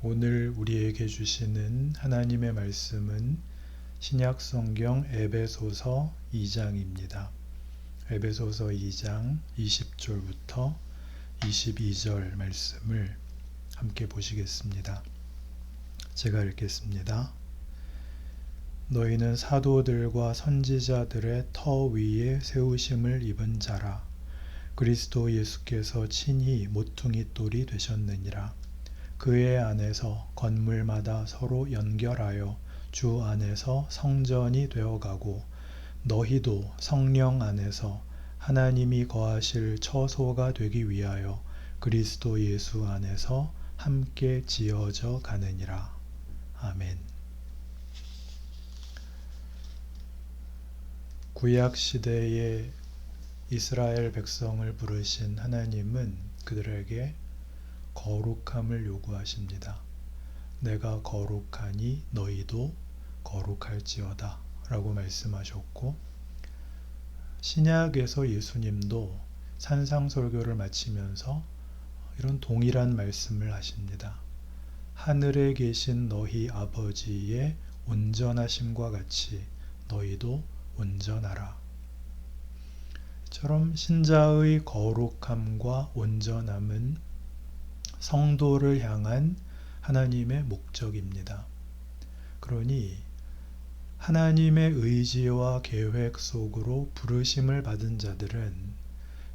오늘 우리에게 주시는 하나님의 말씀은 신약성경 에베소서 2장입니다. 에베소서 2장 20절부터 22절 말씀을 함께 보시겠습니다. 제가 읽겠습니다. 너희는 사도들과 선지자들의 터 위에 세우심을 입은 자라. 그리스도 예수께서 친히 모퉁이 돌이 되셨느니라. 그의 안에서 건물마다 서로 연결하여 주 안에서 성전이 되어가고 너희도 성령 안에서 하나님이 거하실 처소가 되기 위하여 그리스도 예수 안에서 함께 지어져 가느니라. 아멘. 구약 시대의 이스라엘 백성을 부르신 하나님은 그들에게 거룩함을 요구하십니다. 내가 거룩하니 너희도 거룩할지어다 라고 말씀하셨고, 신약에서 예수님도 산상설교를 마치면서 이런 동일한 말씀을 하십니다. 하늘에 계신 너희 아버지의 온전하심과 같이 너희도 온전하라. 이처럼 신자의 거룩함과 온전함은 성도를 향한 하나님의 목적입니다. 그러니 하나님의 의지와 계획 속으로 부르심을 받은 자들은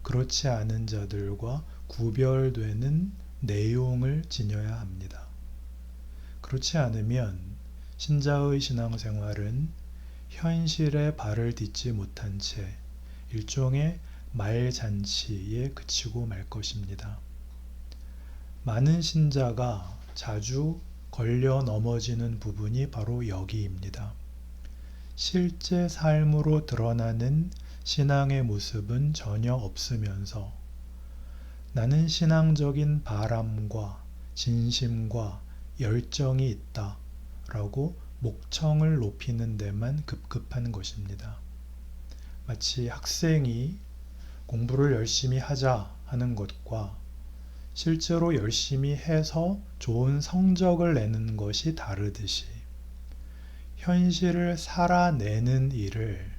그렇지 않은 자들과 구별되는 내용을 지녀야 합니다. 그렇지 않으면 신자의 신앙생활은 현실에 발을 딛지 못한 채 일종의 말잔치에 그치고 말 것입니다. 많은 신자가 자주 걸려 넘어지는 부분이 바로 여기입니다. 실제 삶으로 드러나는 신앙의 모습은 전혀 없으면서 나는 신앙적인 바람과 진심과 열정이 있다 라고 목청을 높이는 데만 급급한 것입니다. 마치 학생이 공부를 열심히 하자 하는 것과 실제로 열심히 해서 좋은 성적을 내는 것이 다르듯이 현실을 살아내는 일을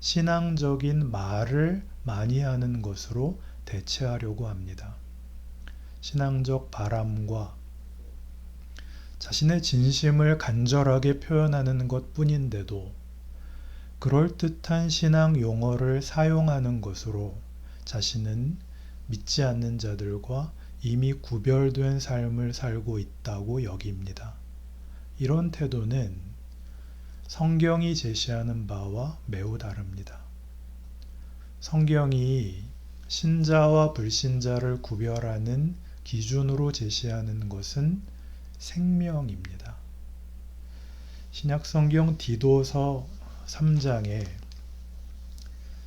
신앙적인 말을 많이 하는 것으로 대체하려고 합니다. 신앙적 바람과 자신의 진심을 간절하게 표현하는 것뿐인데도 그럴듯한 신앙 용어를 사용하는 것으로 자신은 믿지 않는 자들과 이미 구별된 삶을 살고 있다고 여깁니다. 이런 태도는 성경이 제시하는 바와 매우 다릅니다. 성경이 신자와 불신자를 구별하는 기준으로 제시하는 것은 생명입니다. 신약성경 디도서 3장에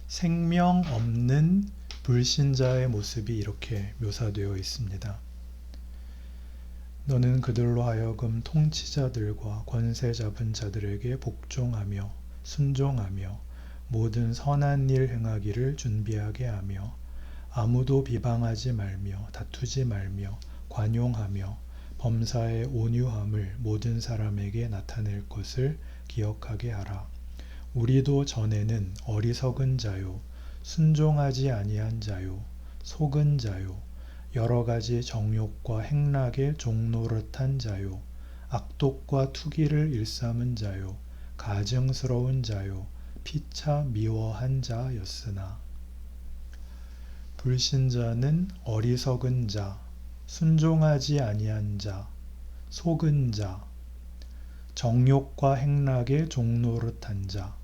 생명 없는 불신자의 모습이 이렇게 묘사되어 있습니다. 너는 그들로 하여금 통치자들과 권세 잡은 자들에게 복종하며 순종하며 모든 선한 일 행하기를 준비하게 하며 아무도 비방하지 말며 다투지 말며 관용하며 범사의 온유함을 모든 사람에게 나타낼 것을 기억하게 하라. 우리도 전에는 어리석은 자요 순종하지 아니한 자요, 속은 자요, 여러 가지 정욕과 행락에 종노릇한 자요, 악독과 투기를 일삼은 자요, 가증스러운 자요, 피차 미워한 자였으나 불신자는 어리석은 자, 순종하지 아니한 자, 속은 자, 정욕과 행락에 종노릇한 자,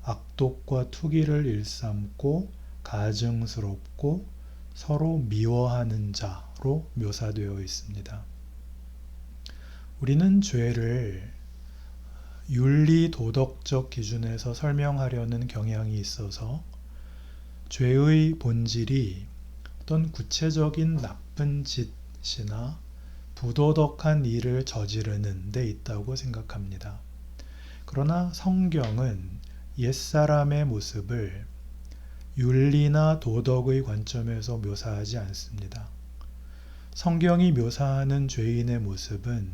악독과 투기를 일삼고 가증스럽고 서로 미워하는 자로 묘사되어 있습니다. 우리는 죄를 윤리 도덕적 기준에서 설명하려는 경향이 있어서 죄의 본질이 어떤 구체적인 나쁜 짓이나 부도덕한 일을 저지르는 데 있다고 생각합니다. 그러나 성경은 옛사람의 모습을 윤리나 도덕의 관점에서 묘사하지 않습니다. 성경이 묘사하는 죄인의 모습은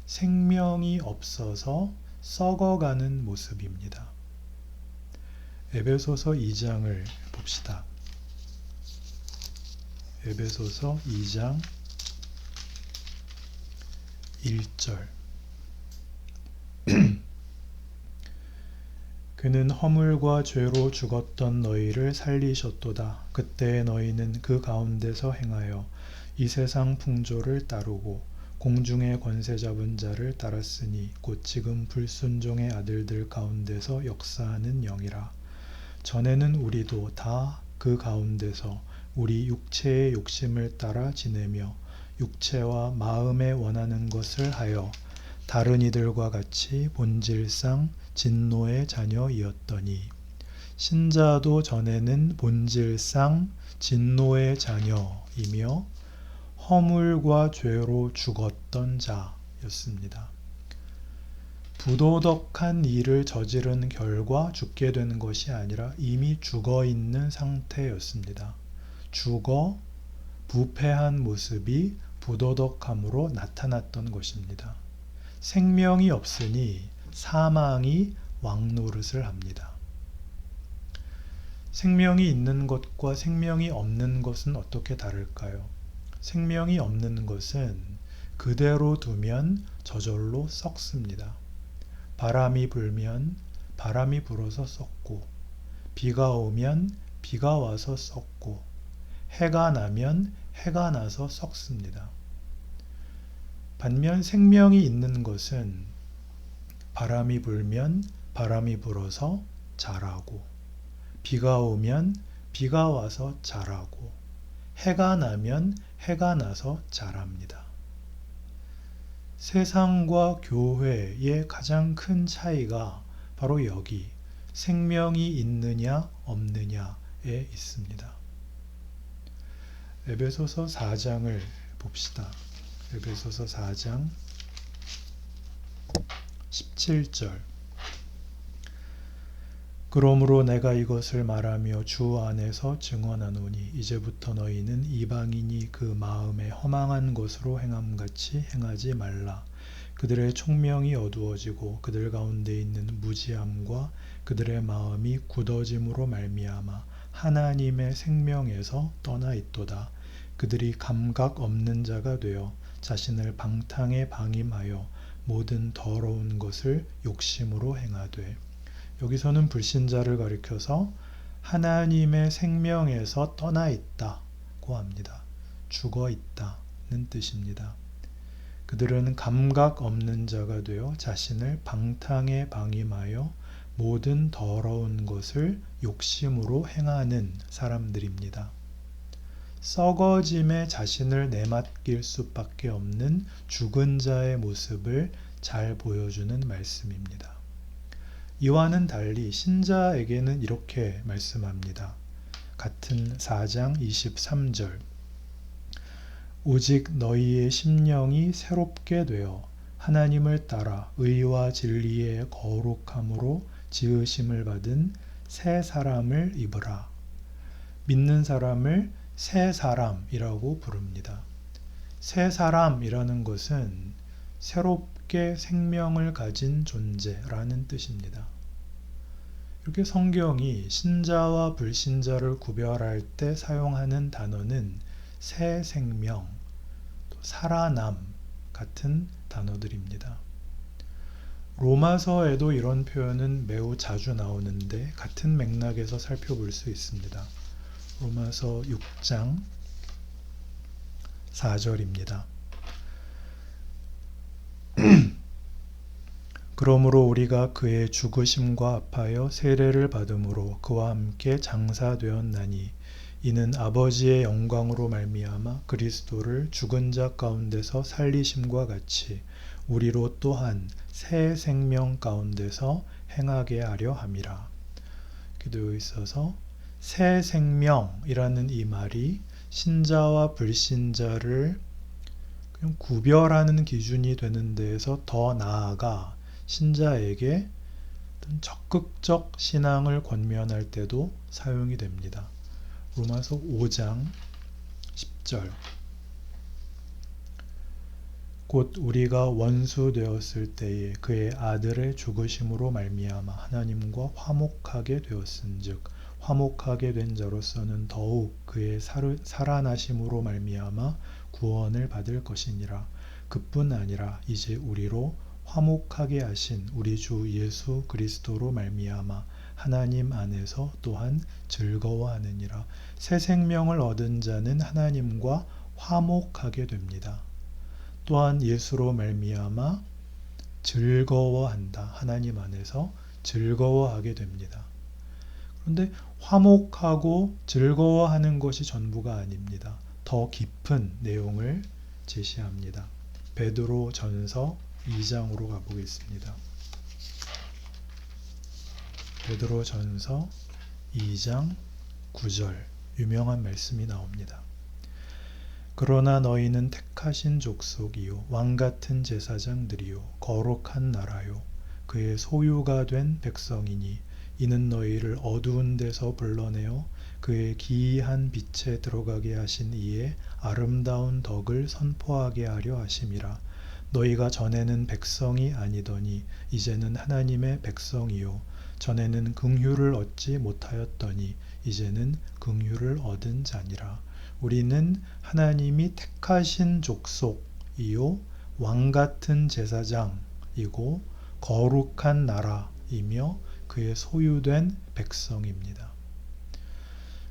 생명이 없어서 썩어가는 모습입니다. 에베소서 2장을 봅시다. 에베소서 2장 1절. 그는 허물과 죄로 죽었던 너희를 살리셨도다. 그때 너희는 그 가운데서 행하여 이 세상 풍조를 따르고 공중의 권세 잡은 자를 따랐으니 곧 지금 불순종의 아들들 가운데서 역사하는 영이라. 전에는 우리도 다 그 가운데서 우리 육체의 욕심을 따라 지내며 육체와 마음에 원하는 것을 하여 다른 이들과 같이 본질상 진노의 자녀이었더니 신자도 전에는 본질상 진노의 자녀이며 허물과 죄로 죽었던 자였습니다. 부도덕한 일을 저지른 결과 죽게 된 것이 아니라 이미 죽어 있는 상태였습니다. 죽어 부패한 모습이 부도덕함으로 나타났던 것입니다. 생명이 없으니 사망이 왕노릇을 합니다. 생명이 있는 것과 생명이 없는 것은 어떻게 다를까요? 생명이 없는 것은 그대로 두면 저절로 썩습니다. 바람이 불면 바람이 불어서 썩고, 비가 오면 비가 와서 썩고, 해가 나면 해가 나서 썩습니다. 반면 생명이 있는 것은 바람이 불면 바람이 불어서 자라고, 비가 오면 비가 와서 자라고, 해가 나면 해가 나서 자랍니다. 세상과 교회의 가장 큰 차이가 바로 여기 생명이 있느냐 없느냐에 있습니다. 에베소서 4장을 봅시다. 에베소서 4장 17절. 그러므로 내가 이것을 말하며 주 안에서 증언하노니 이제부터 너희는 이방인이 그 마음에 허망한 것으로 행함같이 행하지 말라. 그들의 총명이 어두워지고 그들 가운데 있는 무지함과 그들의 마음이 굳어짐으로 말미암아 하나님의 생명에서 떠나 있도다. 그들이 감각 없는 자가 되어 자신을 방탕에 방임하여 모든 더러운 것을 욕심으로 행하되. 여기서는 불신자를 가리켜서 하나님의 생명에서 떠나 있다고 합니다. 죽어 있다는 뜻입니다. 그들은 감각 없는 자가 되어 자신을 방탕에 방임하여 모든 더러운 것을 욕심으로 행하는 사람들입니다. 썩어짐에 자신을 내맡길 수밖에 없는 죽은 자의 모습을 잘 보여주는 말씀입니다. 이와는 달리 신자에게는 이렇게 말씀합니다. 같은 4장 23절. 오직 너희의 심령이 새롭게 되어 하나님을 따라 의와 진리의 거룩함으로 지으심을 받은 새 사람을 입으라. 믿는 사람을 새 사람이라고 부릅니다. 새 사람이라는 것은 새롭게 생명을 가진 존재라는 뜻입니다. 이렇게 성경이 신자와 불신자를 구별할 때 사용하는 단어는 새 생명, 또 살아남 같은 단어들입니다. 로마서에도 이런 표현은 매우 자주 나오는데 같은 맥락에서 살펴볼 수 있습니다. 로마서 6장 4절입니다. 그러므로 우리가 그의 죽으심과 합하여 세례를 받음으로 그와 함께 장사되었나니 이는 아버지의 영광으로 말미암아 그리스도를 죽은 자 가운데서 살리심과 같이 우리로 또한 새 생명 가운데서 행하게 하려 함이라. 이렇게 되어 있어서 새 생명이라는 이 말이 신자와 불신자를 그냥 구별하는 기준이 되는 데에서 더 나아가 신자에게 적극적 신앙을 권면할 때도 사용이 됩니다. 로마서 5장 10절. 곧 우리가 원수 되었을 때에 그의 아들의 죽으심으로 말미암아 하나님과 화목하게 되었은즉 화목하게 된 자로서는 더욱 그의 살아나심으로 말미암아 구원을 받을 것이니라. 그뿐 아니라 이제 우리로 화목하게 하신 우리 주 예수 그리스도로 말미암아 하나님 안에서 또한 즐거워하느니라. 새 생명을 얻은 자는 하나님과 화목하게 됩니다. 또한 예수로 말미암아 즐거워한다. 하나님 안에서 즐거워하게 됩니다. 그런데 화목하고 즐거워하는 것이 전부가 아닙니다. 더 깊은 내용을 제시합니다. 베드로 전서 2장으로 가보겠습니다. 베드로 전서 2장 9절 유명한 말씀이 나옵니다. 그러나 너희는 택하신 족속이요 왕같은 제사장들이요 거룩한 나라요 그의 소유가 된 백성이니 이는 너희를 어두운 데서 불러내어 그의 기이한 빛에 들어가게 하신 이의 아름다운 덕을 선포하게 하려 하심이라. 너희가 전에는 백성이 아니더니 이제는 하나님의 백성이요 전에는 긍휼을 얻지 못하였더니 이제는 긍휼을 얻은 자니라. 우리는 하나님이 택하신 족속이요 왕같은 제사장이고 거룩한 나라이며 그의 소유된 백성입니다.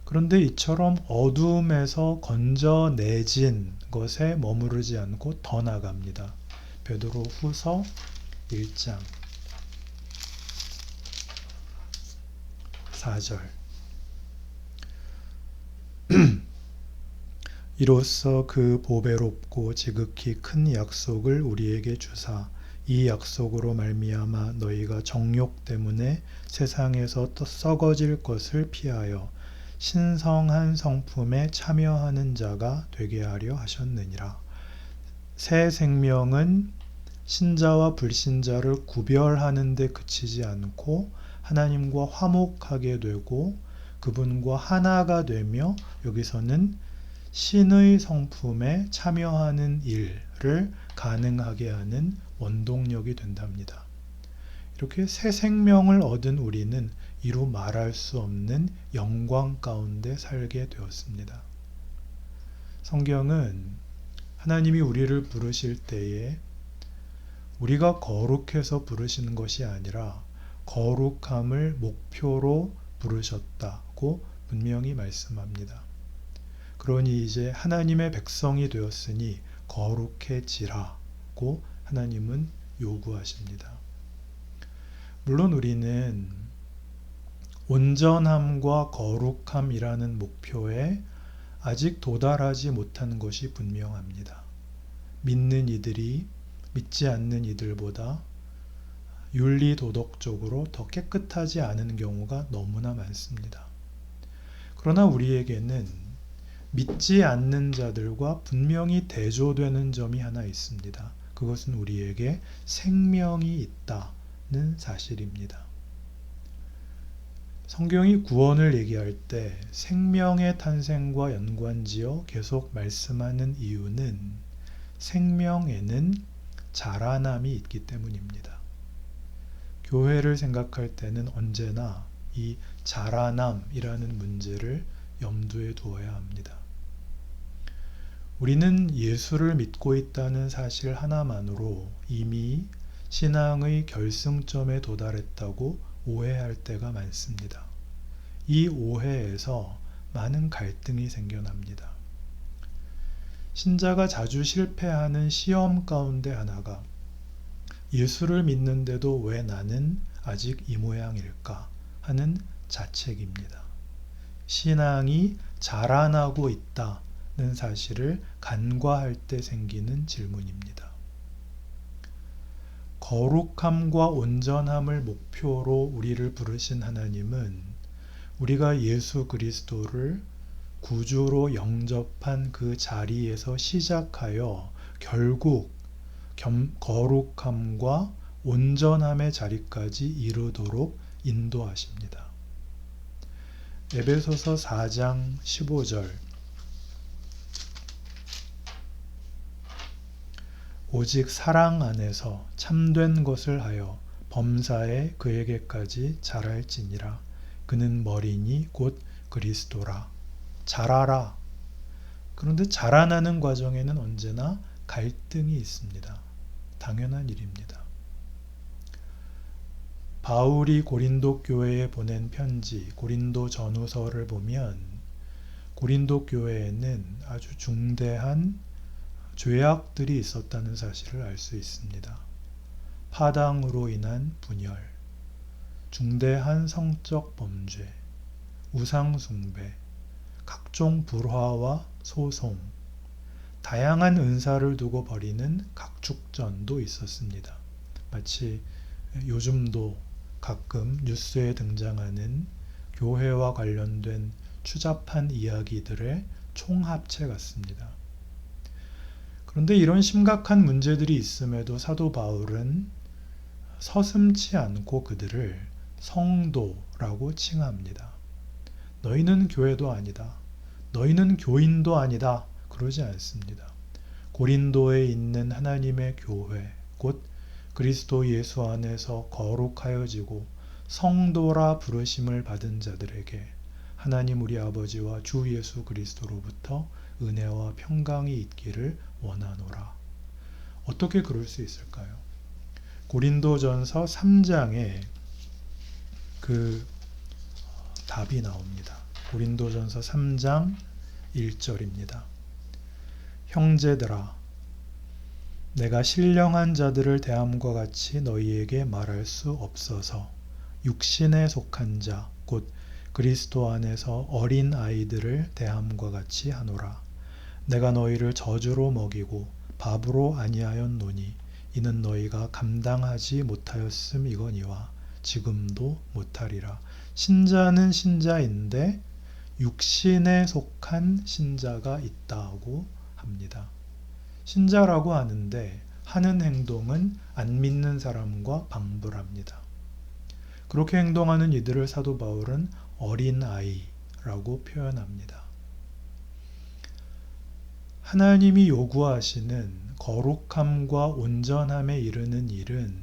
그런데 이처럼 어두움에서 건져내진 것에 머무르지 않고 더 나갑니다. 베드로 후서 1장 4절 이로써 그 보배롭고 지극히 큰 약속을 우리에게 주사 이 약속으로 말미암아 너희가 정욕 때문에 세상에서 썩어질 것을 피하여 신성한 성품에 참여하는 자가 되게 하려 하셨느니라. 새 생명은 신자와 불신자를 구별하는 데 그치지 않고 하나님과 화목하게 되고 그분과 하나가 되며 여기서는 신의 성품에 참여하는 일을 가능하게 하는 원동력이 된답니다. 이렇게 새 생명을 얻은 우리는 이루 말할 수 없는 영광 가운데 살게 되었습니다. 성경은 하나님이 우리를 부르실 때에 우리가 거룩해서 부르시는 것이 아니라 거룩함을 목표로 부르셨다고 분명히 말씀합니다. 그러니 이제 하나님의 백성이 되었으니 거룩해지라고 하나님은 요구하십니다. 물론 우리는 온전함과 거룩함이라는 목표에 아직 도달하지 못한 것이 분명합니다. 믿는 이들이 믿지 않는 이들보다 윤리 도덕적으로 더 깨끗하지 않은 경우가 너무나 많습니다. 그러나 우리에게는 믿지 않는 자들과 분명히 대조되는 점이 하나 있습니다. 그것은 우리에게 생명이 있다는 사실입니다. 성경이 구원을 얘기할 때 생명의 탄생과 연관지어 계속 말씀하는 이유는 생명에는 자라남이 있기 때문입니다. 교회를 생각할 때는 언제나 이 자라남이라는 문제를 염두에 두어야 합니다. 우리는 예수를 믿고 있다는 사실 하나만으로 이미 신앙의 결승점에 도달했다고 오해할 때가 많습니다. 이 오해에서 많은 갈등이 생겨납니다. 신자가 자주 실패하는 시험 가운데 하나가 예수를 믿는데도 왜 나는 아직 이 모양일까 하는 자책입니다. 신앙이 자라나고 있다는 사실을 간과할 때 생기는 질문입니다. 거룩함과 온전함을 목표로 우리를 부르신 하나님은 우리가 예수 그리스도를 구주로 영접한 그 자리에서 시작하여 결국 거룩함과 온전함의 자리까지 이르도록 인도하십니다. 에베소서 4장 15절 오직 사랑 안에서 참된 것을 하여 범사에 그에게까지 자랄지니라. 그는 머리니 곧 그리스도라. 자라라. 그런데 자라나는 과정에는 언제나 갈등이 있습니다. 당연한 일입니다. 바울이 고린도 교회에 보낸 편지 고린도 전후서를 보면 고린도 교회에는 아주 중대한 죄악들이 있었다는 사실을 알 수 있습니다. 파당으로 인한 분열, 중대한 성적 범죄, 우상 숭배, 각종 불화와 소송, 다양한 은사를 두고 벌이는 각축전도 있었습니다. 마치 요즘도 가끔 뉴스에 등장하는 교회와 관련된 추잡한 이야기들의 총합체 같습니다. 그런데 이런 심각한 문제들이 있음에도 사도 바울은 서슴지 않고 그들을 성도라고 칭합니다. 너희는 교회도 아니다. 너희는 교인도 아니다. 그러지 않습니다. 고린도에 있는 하나님의 교회, 곧 그리스도 예수 안에서 거룩하여지고 성도라 부르심을 받은 자들에게 하나님 우리 아버지와 주 예수 그리스도로부터 은혜와 평강이 있기를 원하노라. 어떻게 그럴 수 있을까요? 고린도전서 3장에 그 답이 나옵니다. 고린도전서 3장 1절입니다. 형제들아, 내가 신령한 자들을 대함과 같이 너희에게 말할 수 없어서 육신에 속한 자, 곧 그리스도 안에서 어린 아이들을 대함과 같이 하노라. 내가 너희를 저주로 먹이고 밥으로 아니하였노니 이는 너희가 감당하지 못하였음이거니와 지금도 못하리라. 신자는 신자인데 육신에 속한 신자가 있다고 합니다. 신자라고 하는데 하는 행동은 안 믿는 사람과 방불합니다. 그렇게 행동하는 이들을 사도 바울은 어린아이라고 표현합니다. 하나님이 요구하시는 거룩함과 온전함에 이르는 일은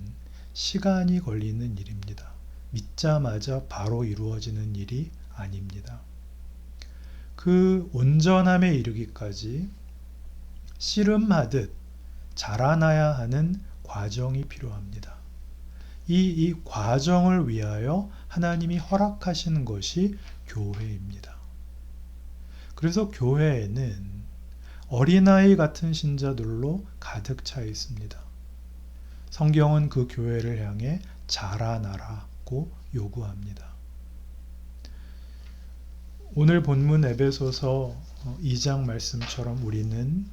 시간이 걸리는 일입니다. 믿자마자 바로 이루어지는 일이 아닙니다. 그 온전함에 이르기까지 씨름하듯 자라나야 하는 과정이 필요합니다. 이 과정을 위하여 하나님이 허락하시는 것이 교회입니다. 그래서 교회에는 어린아이 같은 신자들로 가득 차 있습니다. 성경은 그 교회를 향해 자라나라고 요구합니다. 오늘 본문 에베소서 2장 말씀처럼 우리는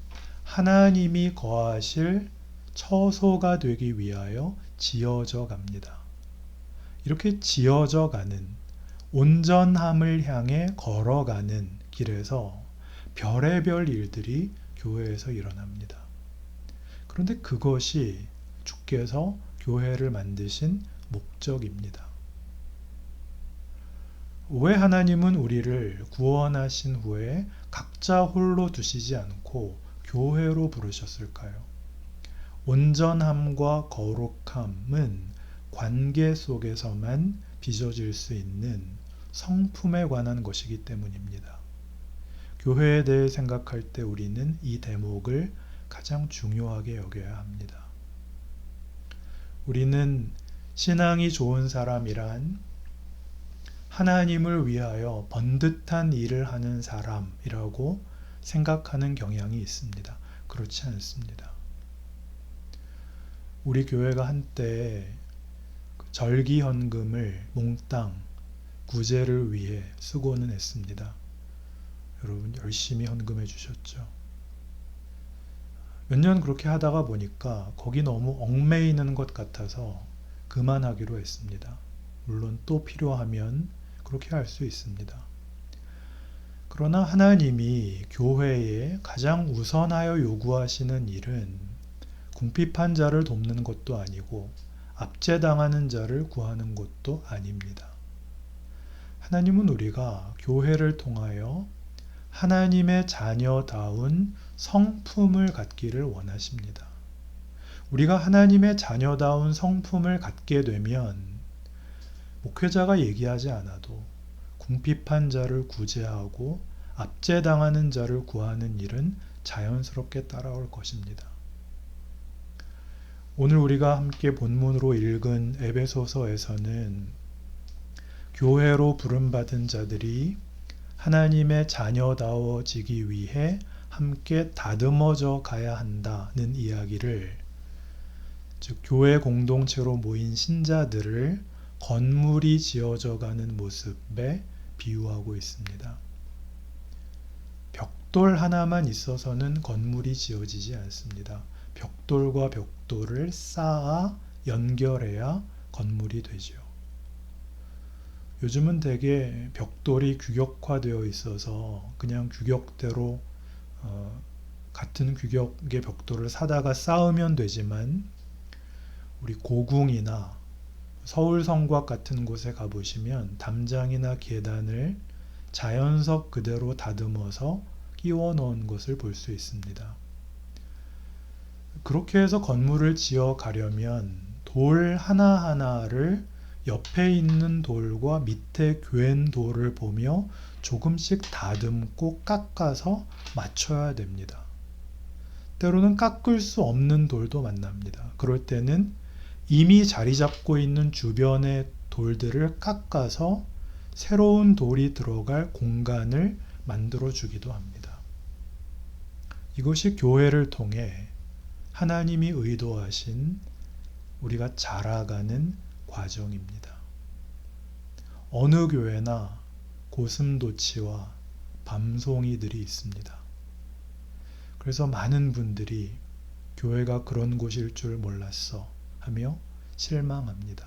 하나님이 거하실 처소가 되기 위하여 지어져 갑니다. 이렇게 지어져 가는 온전함을 향해 걸어가는 길에서 별의별 일들이 교회에서 일어납니다. 그런데 그것이 주께서 교회를 만드신 목적입니다. 왜 하나님은 우리를 구원하신 후에 각자 홀로 두시지 않고 교회로 부르셨을까요? 온전함과 거룩함은 관계 속에서만 빚어질 수 있는 성품에 관한 것이기 때문입니다. 교회에 대해 생각할 때 우리는 이 대목을 가장 중요하게 여겨야 합니다. 우리는 신앙이 좋은 사람이란 하나님을 위하여 번듯한 일을 하는 사람이라고 생각하는 경향이 있습니다. 그렇지 않습니다. 우리 교회가 한때 절기헌금을 몽땅 구제를 위해 쓰고는 했습니다. 여러분 열심히 헌금해 주셨죠. 몇 년 그렇게 하다가 보니까 거기 너무 얽매이는 것 같아서 그만하기로 했습니다. 물론 또 필요하면 그렇게 할 수 있습니다. 그러나 하나님이 교회에 가장 우선하여 요구하시는 일은 궁핍한 자를 돕는 것도 아니고 압제당하는 자를 구하는 것도 아닙니다. 하나님은 우리가 교회를 통하여 하나님의 자녀다운 성품을 갖기를 원하십니다. 우리가 하나님의 자녀다운 성품을 갖게 되면 목회자가 얘기하지 않아도 궁핍한 자를 구제하고 압제당하는 자를 구하는 일은 자연스럽게 따라올 것입니다. 오늘 우리가 함께 본문으로 읽은 에베소서에서는 교회로 부름받은 자들이 하나님의 자녀다워지기 위해 함께 다듬어져 가야 한다는 이야기를, 즉 교회 공동체로 모인 신자들을 건물이 지어져 가는 모습에 비유하고 있습니다. 벽돌 하나만 있어서는 건물이 지어지지 않습니다. 벽돌과 벽돌을 쌓아 연결해야 건물이 되죠. 요즘은 대개 벽돌이 규격화되어 있어서 그냥 규격대로 같은 규격의 벽돌을 사다가 쌓으면 되지만, 우리 고궁이나 서울 성곽 같은 곳에 가보시면 담장이나 계단을 자연석 그대로 다듬어서 끼워 넣은 것을 볼 수 있습니다. 그렇게 해서 건물을 지어 가려면 돌 하나하나를 옆에 있는 돌과 밑에 괴인 돌을 보며 조금씩 다듬고 깎아서 맞춰야 됩니다. 때로는 깎을 수 없는 돌도 만납니다. 그럴 때는 이미 자리 잡고 있는 주변의 돌들을 깎아서 새로운 돌이 들어갈 공간을 만들어 주기도 합니다. 이것이 교회를 통해 하나님이 의도하신 우리가 자라가는 과정입니다. 어느 교회나 고슴도치와 밤송이들이 있습니다. 그래서 많은 분들이 교회가 그런 곳일 줄 몰랐어 하며 실망합니다.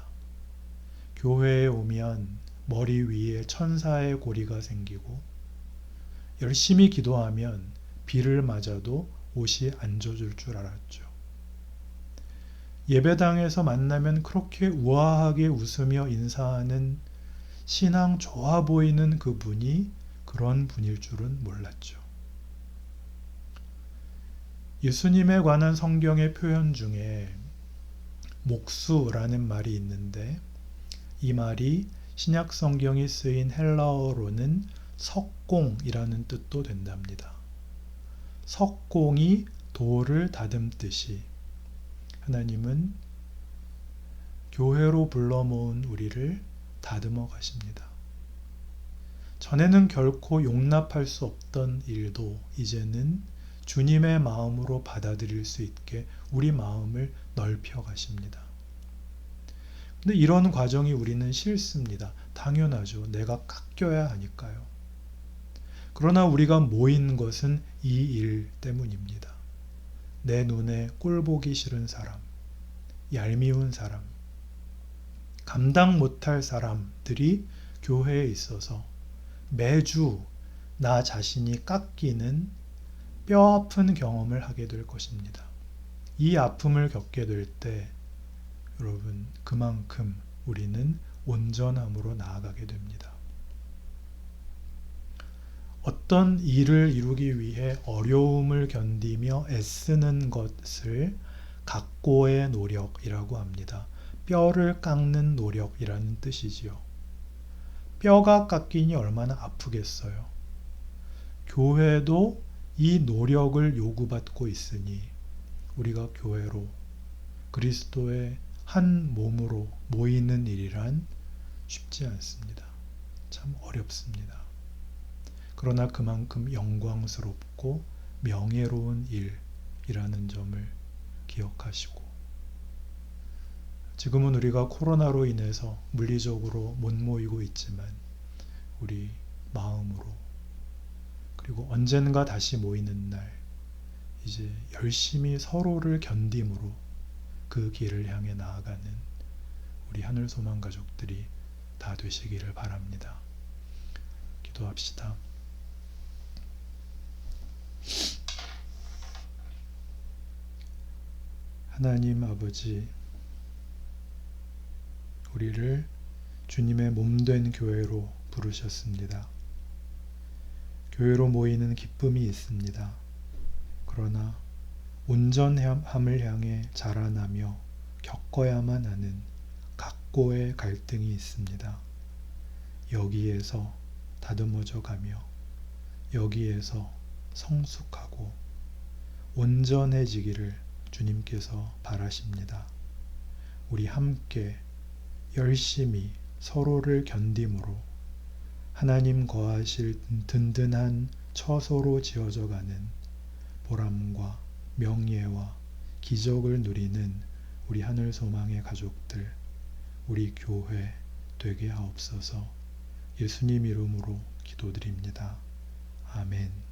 교회에 오면 머리 위에 천사의 고리가 생기고, 열심히 기도하면 비를 맞아도 옷이 안 젖을 줄 알았죠. 예배당에서 만나면 그렇게 우아하게 웃으며 인사하는 신앙 좋아 보이는 그분이 그런 분일 줄은 몰랐죠. 예수님에 관한 성경의 표현 중에 목수라는 말이 있는데, 이 말이 신약 성경이 쓰인 헬라어로는 석공이라는 뜻도 된답니다. 석공이 돌을 다듬듯이 하나님은 교회로 불러 모은 우리를 다듬어 가십니다. 전에는 결코 용납할 수 없던 일도 이제는 주님의 마음으로 받아들일 수 있게 우리 마음을 넓혀 가십니다. 근데 이런 과정이 우리는 싫습니다. 당연하죠. 내가 깎여야 하니까요. 그러나 우리가 모인 것은 이 일 때문입니다. 내 눈에 꼴 보기 싫은 사람, 얄미운 사람, 감당 못할 사람들이 교회에 있어서 매주 나 자신이 깎이는 뼈아픈 경험을 하게 될 것입니다. 이 아픔을 겪게 될 때 여러분, 그만큼 우리는 온전함으로 나아가게 됩니다. 어떤 일을 이루기 위해 어려움을 견디며 애쓰는 것을 각고의 노력이라고 합니다. 뼈를 깎는 노력이라는 뜻이지요. 뼈가 깎이니 얼마나 아프겠어요. 교회도 이 노력을 요구받고 있으니 우리가 교회로 그리스도의 한 몸으로 모이는 일이란 쉽지 않습니다. 참 어렵습니다. 그러나 그만큼 영광스럽고 명예로운 일이라는 점을 기억하시고, 지금은 우리가 코로나로 인해서 물리적으로 못 모이고 있지만 우리 마음으로, 그리고 언젠가 다시 모이는 날 이제 열심히 서로를 견딤으로 그 길을 향해 나아가는 우리 하늘소망 가족들이 다 되시기를 바랍니다. 기도합시다. 하나님 아버지, 우리를 주님의 몸된 교회로 부르셨습니다. 교회로 모이는 기쁨이 있습니다. 그러나 온전함을 향해 자라나며 겪어야만 하는 각고의 갈등이 있습니다. 여기에서 다듬어져 가며 여기에서 성숙하고 온전해지기를 주님께서 바라십니다. 우리 함께 열심히 서로를 견딤으로 하나님 거하실 든든한 처소로 지어져 가는 보람과 명예와 기적을 누리는 우리 하늘소망의 가족들, 우리 교회 되게 하옵소서. 예수님 이름으로 기도드립니다. 아멘.